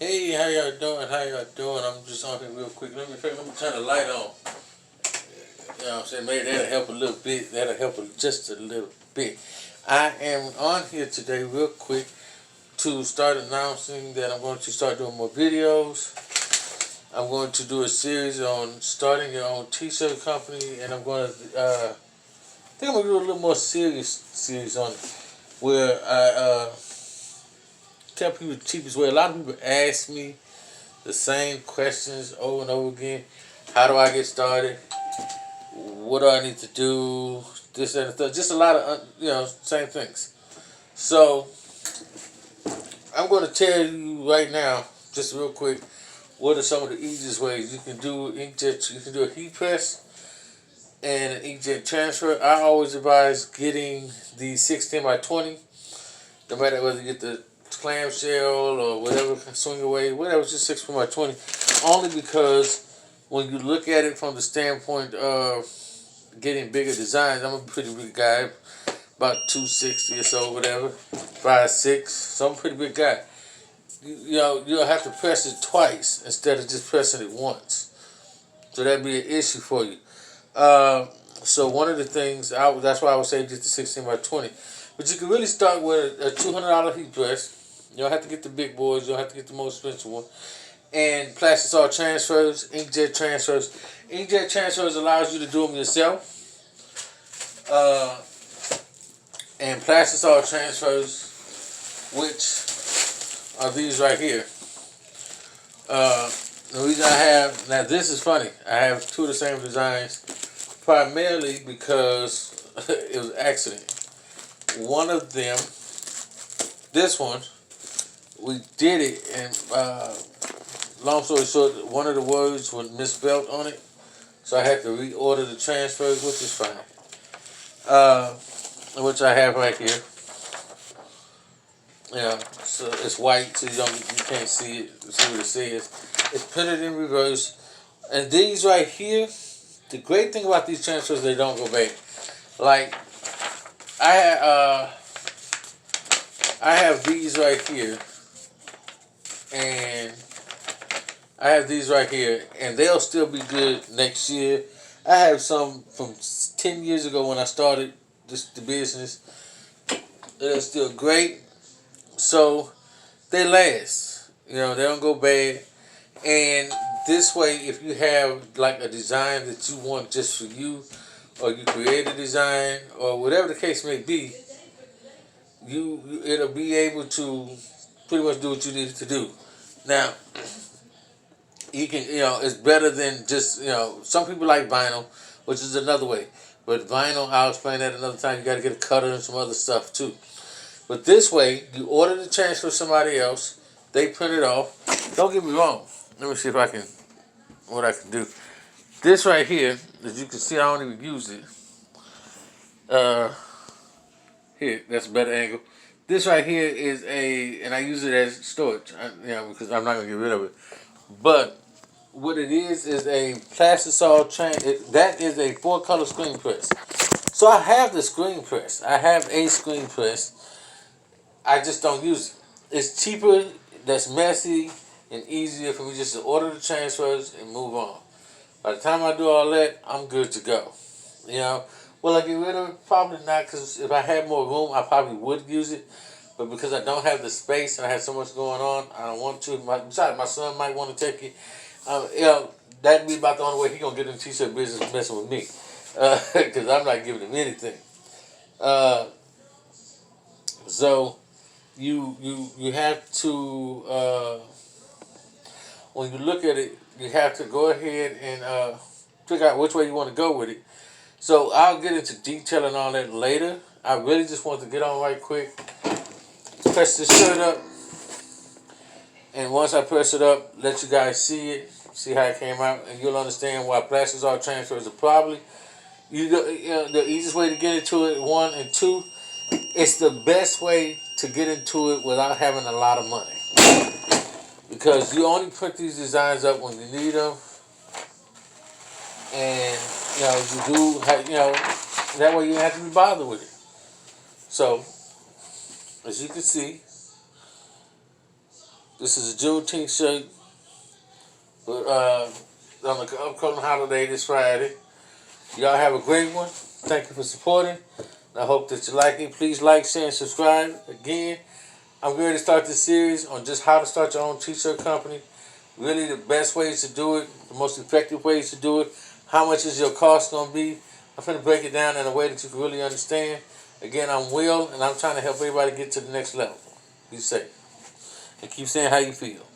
Hey, how y'all doing? How y'all doing? I'm just on here real quick. Let me turn the light on. You know what I'm saying? Maybe that'll help a little bit. That'll help just a little bit. I am on here today real quick to start announcing that I'm going to start doing more videos. I'm going to do a series on starting your own t-shirt company, and I'm going to I think I'm going to do a little more serious series on it where I tell people the cheapest way. A lot of people ask me the same questions over and over again. How do I get started? What do I need to do? This and that. Just a lot of same things. So I'm going to tell you right now, just real quick, what are some of the easiest ways you can do inkjet. You can do a heat press and an inkjet transfer. I always advise getting the 16 by 20, no matter whether you get the clamshell or whatever, swing away, whatever, it's just 16 by 20. Only because when you look at it from the standpoint of getting bigger designs, I'm a pretty big guy, about 260 or so, whatever, 5'6", so I'm a pretty big guy. You'll have to press it twice instead of just pressing it once. So that'd be an issue for you. So one of the things, that's why I would say just the 16 by 20. But you can really start with a $200 heat press. You don't have to get the big boys. You don't have to get the most expensive one. And plastic salt transfers, inkjet transfers. Inkjet transfers allows you to do them yourself. And plastic salt transfers, which are these right here. The reason I have, now this is funny, I have two of the same designs, primarily because it was an accident. One of them, this one, we did it, and long story short, one of the words was misspelled on it, so I had to reorder the transfers, which is fine. Which I have right here. Yeah, so it's white, so you can't see it. See what it says. It's printed in reverse, and these right here. The great thing about these transfers, they don't go back. Like I I have these right here, and I have these right here, and they'll still be good next year. I have some from 10 years ago when I started the business. They're still great, so they last. They don't go bad. And this way, if you have like a design that you want just for you, or you create a design, or whatever the case may be, it'll be able to pretty much do what you need it to do. Now, you can, it's better than just, some people like vinyl, which is another way. But vinyl, I'll explain that another time. You got to get a cutter and some other stuff too. But this way, you order the transfer to somebody else, they print it off. Don't get me wrong. Let me see if what I can do. This right here, as you can see, I don't even use it. Here, that's a better angle. This right here is and I use it as storage, because I'm not gonna get rid of it. But what it is a plastic salt that is a 4-color screen press. So I have the screen press. I have a screen press. I just don't use it. It's cheaper. That's messy and easier for me just to order the transfers and move on. By the time I do all that, I'm good to go. Will I get rid of it? Probably not, because if I had more room, I probably would use it. But because I don't have the space and I have so much going on, I don't want to. Besides, my son might want to take it. That'd be about the only way he's going to get in the t-shirt business messing with me. Because I'm not giving him anything. So, you have to, when you look at it, you have to go ahead and figure out which way you want to go with it. So I'll get into detail and all that later. I really just want to get on right quick, press this shirt up, and once I press it up, let you guys see it, see how it came out, and you'll understand why plastic salt transfers are probably the easiest way to get into it. 1 and 2, it's the best way to get into it without having a lot of money, because you only print these designs up when you need them. And you do, that way you don't have to be bothered with it. So, as you can see, This is a Juneteenth shirt. But on the upcoming holiday this Friday. Y'all have a great one. Thank you for supporting. I hope that you like it. Please like, share, and subscribe. Again, I'm going to start this series on just how to start your own t-shirt company. Really the best ways to do it, the most effective ways to do it. How much is your cost going to be? I'm going to break it down in a way that you can really understand. Again, I'm Will, and I'm trying to help everybody get to the next level. Be safe. And keep saying how you feel.